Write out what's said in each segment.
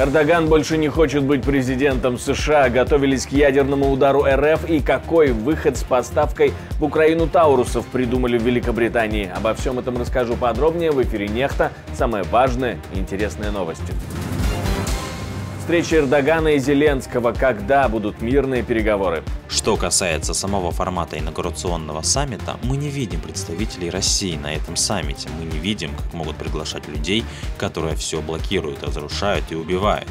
Эрдоган больше не хочет быть президентом США, готовились к ядерному удару РФ и какой выход с поставкой в Украину таурусов придумали в Великобритании. Обо всем этом расскажу подробнее в эфире Нехта. Самые важные и интересные новости. Встреча Эрдогана и Зеленского. Когда будут мирные переговоры? Что касается самого формата инаугурационного саммита, мы не видим представителей России на этом саммите. Мы не видим, как могут приглашать людей, которые все блокируют, разрушают и убивают.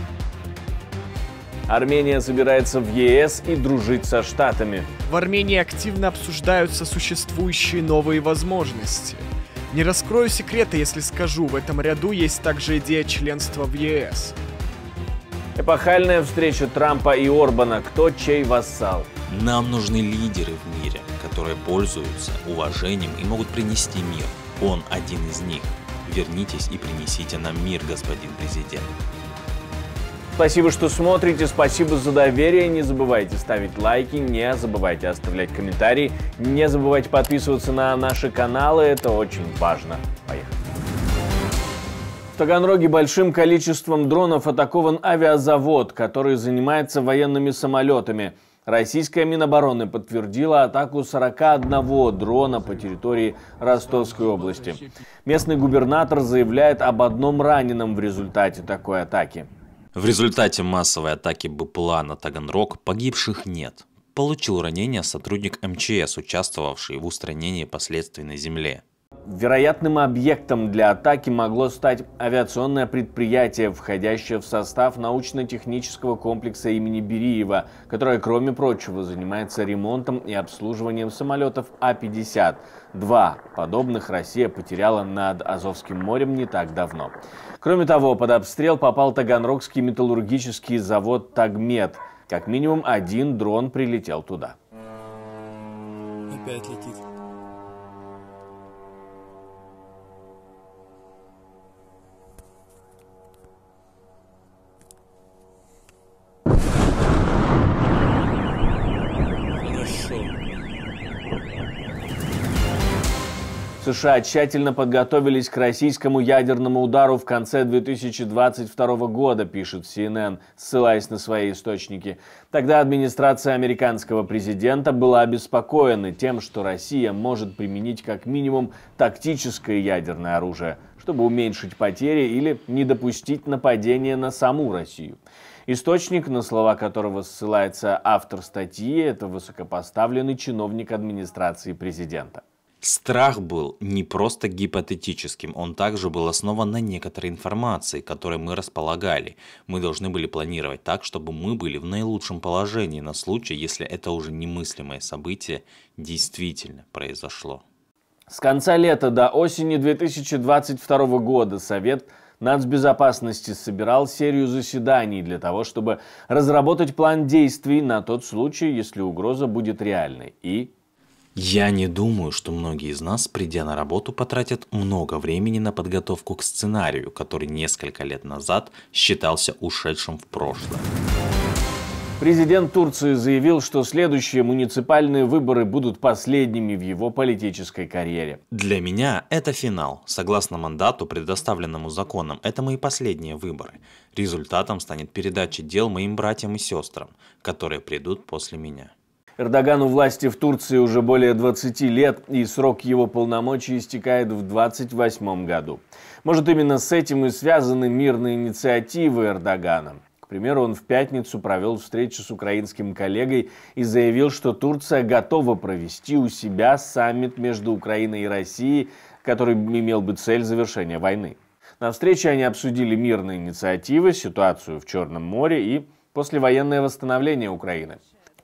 Армения собирается в ЕС и дружить со Штатами. В Армении активно обсуждаются существующие новые возможности. Не раскрою секрета, если скажу, в этом ряду есть также идея членства в ЕС. Эпохальная встреча Трампа и Орбана. Кто чей вассал? Нам нужны лидеры в мире, которые пользуются уважением и могут принести мир. Он один из них. Вернитесь и принесите нам мир, господин президент. Спасибо, что смотрите, спасибо за доверие. Не забывайте ставить лайки, не забывайте оставлять комментарии, не забывайте подписываться на наши каналы, это очень важно. Поехали. В Таганроге большим количеством дронов атакован авиазавод, который занимается военными самолетами. Российская Минобороны подтвердила атаку 41 дрона по территории Ростовской области. Местный губернатор заявляет об одном раненом в результате такой атаки. В результате массовой атаки БПЛА на Таганрог погибших нет. Получил ранение сотрудник МЧС, участвовавший в устранении последствий на земле. Вероятным объектом для атаки могло стать авиационное предприятие, входящее в состав научно-технического комплекса имени Бериева, которое, кроме прочего, занимается ремонтом и обслуживанием самолетов А-50. Два подобных Россия потеряла над Азовским морем не так давно. Кроме того, под обстрел попал Таганрогский металлургический завод «Тагмет». Как минимум один дрон прилетел туда. Опять летит. США тщательно подготовились к российскому ядерному удару в конце 2022 года, пишет CNN, ссылаясь на свои источники. Тогда администрация американского президента была обеспокоена тем, что Россия может применить как минимум тактическое ядерное оружие, чтобы уменьшить потери или не допустить нападения на саму Россию. Источник, на слова которого ссылается автор статьи, это высокопоставленный чиновник администрации президента. Страх был не просто гипотетическим, он также был основан на некоторой информации, которой мы располагали. Мы должны были планировать так, чтобы мы были в наилучшем положении на случай, если это уже немыслимое событие действительно произошло. С конца лета до осени 2022 года Совет нацбезопасности собирал серию заседаний для того, чтобы разработать план действий на тот случай, если угроза будет реальной. Я не думаю, что многие из нас, придя на работу, потратят много времени на подготовку к сценарию, который несколько лет назад считался ушедшим в прошлое. Президент Турции заявил, что следующие муниципальные выборы будут последними в его политической карьере. Для меня это финал. Согласно мандату, предоставленному законом, это мои последние выборы. Результатом станет передача дел моим братьям и сестрам, которые придут после меня. Эрдогану власти в Турции уже более 20 лет, и срок его полномочий истекает в 2028 году. Может, именно с этим и связаны мирные инициативы Эрдогана. К примеру, он в пятницу провел встречу с украинским коллегой и заявил, что Турция готова провести у себя саммит между Украиной и Россией, который имел бы цель завершения войны. На встрече они обсудили мирные инициативы, ситуацию в Черном море и послевоенное восстановление Украины.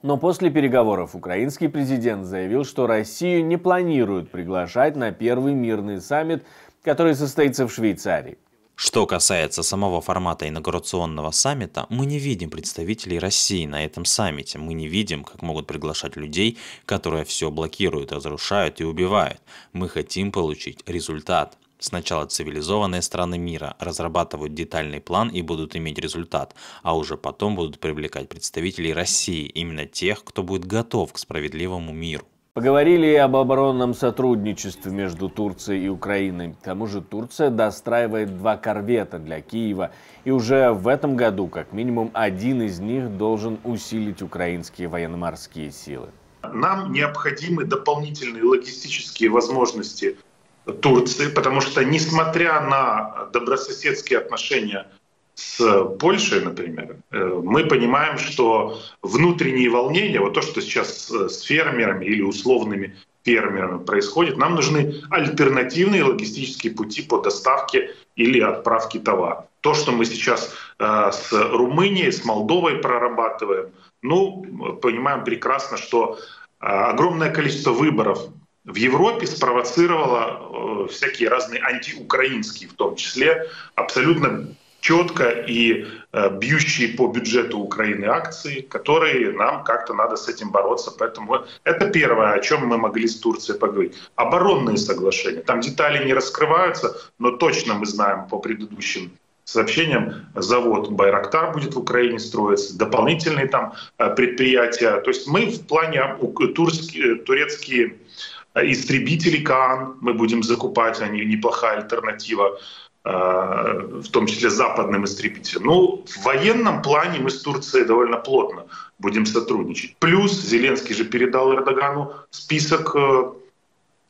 Но после переговоров украинский президент заявил, что Россию не планируют приглашать на первый мирный саммит, который состоится в Швейцарии. Что касается самого формата инаугурационного саммита, мы не видим представителей России на этом саммите. Мы не видим, как могут приглашать людей, которые все блокируют, разрушают и убивают. Мы хотим получить результат. Сначала цивилизованные страны мира разрабатывают детальный план и будут иметь результат, а уже потом будут привлекать представителей России, именно тех, кто будет готов к справедливому миру. Поговорили и об оборонном сотрудничестве между Турцией и Украиной. К тому же Турция достраивает 2 корвета для Киева. И уже в этом году как минимум один из них должен усилить украинские военно-морские силы. Нам необходимы дополнительные логистические возможности Турции, потому что, несмотря на добрососедские отношения с Польшей, например, мы понимаем, что внутренние волнения, вот то, что сейчас с фермерами или условными фермерами происходит, нам нужны альтернативные логистические пути по доставке или отправке товара. То, что мы сейчас с Румынией, с Молдовой прорабатываем, понимаем прекрасно, что огромное количество выборов в Европе спровоцировало всякие разные антиукраинские, в том числе, абсолютно четко и бьющие по бюджету Украины акции, которые нам как-то надо с этим бороться. Поэтому это первое, о чем мы могли с Турцией поговорить. Оборонные соглашения. Там детали не раскрываются, но точно мы знаем по предыдущим сообщениям, завод «Байрактар» будет в Украине строиться, дополнительные там предприятия. То есть мы в плане турецкие истребители «Каан» мы будем закупать, они неплохая альтернатива, в том числе западным истребителям. В военном плане мы с Турцией довольно плотно будем сотрудничать. Плюс Зеленский же передал Эрдогану список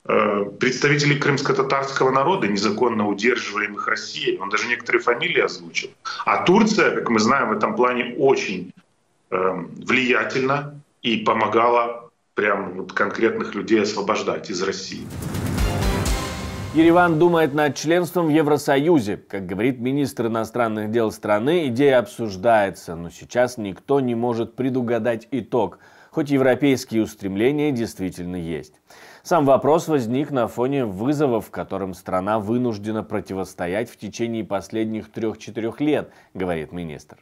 представителей крымско-татарского народа, незаконно удерживаемых Россией. Он даже некоторые фамилии озвучил. А Турция, как мы знаем, в этом плане очень влиятельна и помогала прям конкретных людей освобождать из России. Ереван думает над членством в Евросоюзе. Как говорит министр иностранных дел страны, идея обсуждается, но сейчас никто не может предугадать итог, хоть европейские устремления действительно есть. Сам вопрос возник на фоне вызовов, которым страна вынуждена противостоять в течение последних 3-4 лет, говорит министр.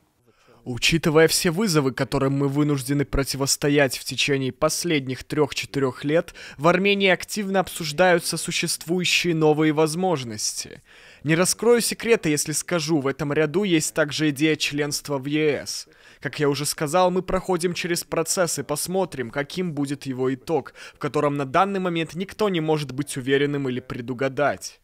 Учитывая все вызовы, которым мы вынуждены противостоять в течение последних 3-4 лет, в Армении активно обсуждаются существующие новые возможности. Не раскрою секрета, если скажу, в этом ряду есть также идея членства в ЕС. Как я уже сказал, мы проходим через процесс и посмотрим, каким будет его итог, в котором на данный момент никто не может быть уверенным или предугадать.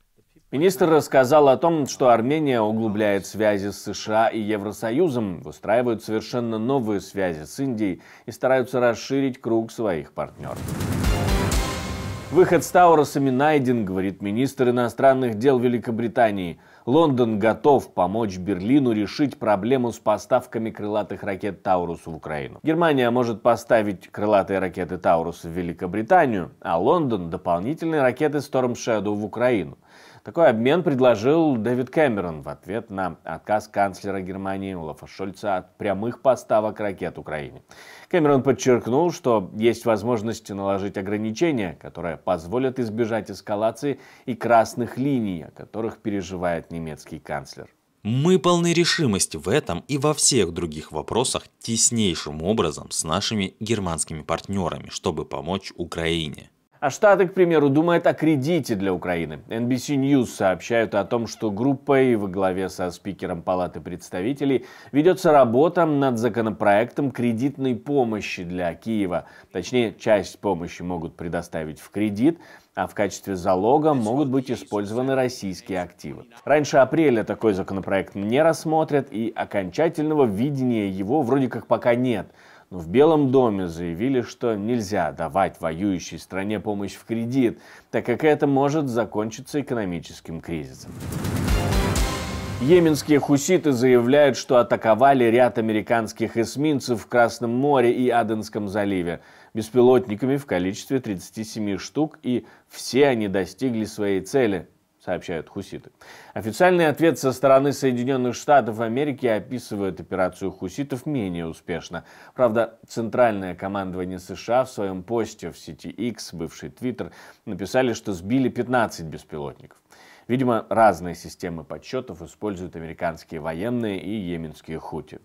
Министр рассказал о том, что Армения углубляет связи с США и Евросоюзом, выстраивают совершенно новые связи с Индией и стараются расширить круг своих партнеров. Выход с Таурусами найден, говорит министр иностранных дел Великобритании. Лондон готов помочь Берлину решить проблему с поставками крылатых ракет «Таурус» в Украину. Германия может поставить крылатые ракеты «Таурус» в Великобританию, а Лондон – дополнительные ракеты Storm Shadow в Украину. Такой обмен предложил Дэвид Кэмерон в ответ на отказ канцлера Германии Олафа Шольца от прямых поставок ракет Украине. Кэмерон подчеркнул, что есть возможность наложить ограничения, которые позволят избежать эскалации и красных линий, о которых переживает немецкий канцлер. Мы полны решимости в этом и во всех других вопросах теснейшим образом с нашими германскими партнерами, чтобы помочь Украине. А Штаты, к примеру, думают о кредите для Украины. NBC News сообщают о том, что группой во главе со спикером Палаты представителей ведется работа над законопроектом кредитной помощи для Киева. Точнее, часть помощи могут предоставить в кредит, а в качестве залога могут быть использованы российские активы. Раньше апреля такой законопроект не рассмотрят, и окончательного видения его вроде как пока нет. Но в Белом доме заявили, что нельзя давать воюющей стране помощь в кредит, так как это может закончиться экономическим кризисом. Йеменские хуситы заявляют, что атаковали ряд американских эсминцев в Красном море и Аденском заливе беспилотниками в количестве 37 штук, и все они достигли своей цели, сообщают хуситы. Официальный ответ со стороны Соединенных Штатов Америки описывает операцию хуситов менее успешно. Правда, Центральное командование США в своем посте в сети X, бывший Twitter, написали, что сбили 15 беспилотников. Видимо, разные системы подсчетов используют американские военные и йеменские хути.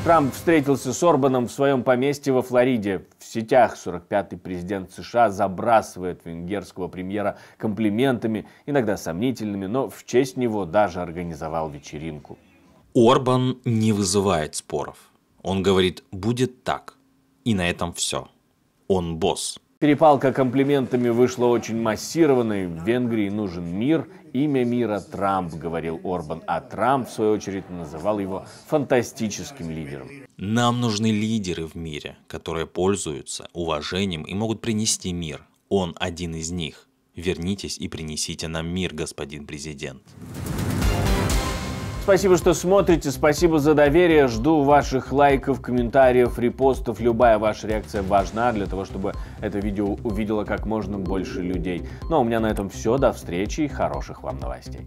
Трамп встретился с Орбаном в своем поместье во Флориде. В сетях 45-й президент США забрасывает венгерского премьера комплиментами, иногда сомнительными, но в честь него даже организовал вечеринку. Орбан не вызывает споров. Он говорит: будет так. И на этом все. Он босс. Перепалка комплиментами вышла очень массированной. В Венгрии нужен мир. Имя мира Трамп, говорил Орбан. А Трамп, в свою очередь, называл его фантастическим лидером. Нам нужны лидеры в мире, которые пользуются уважением и могут принести мир. Он один из них. Вернитесь и принесите нам мир, господин президент. Спасибо, что смотрите, спасибо за доверие. Жду ваших лайков, комментариев, репостов. Любая ваша реакция важна для того, чтобы это видео увидело как можно больше людей. Ну а у меня на этом все. До встречи и хороших вам новостей.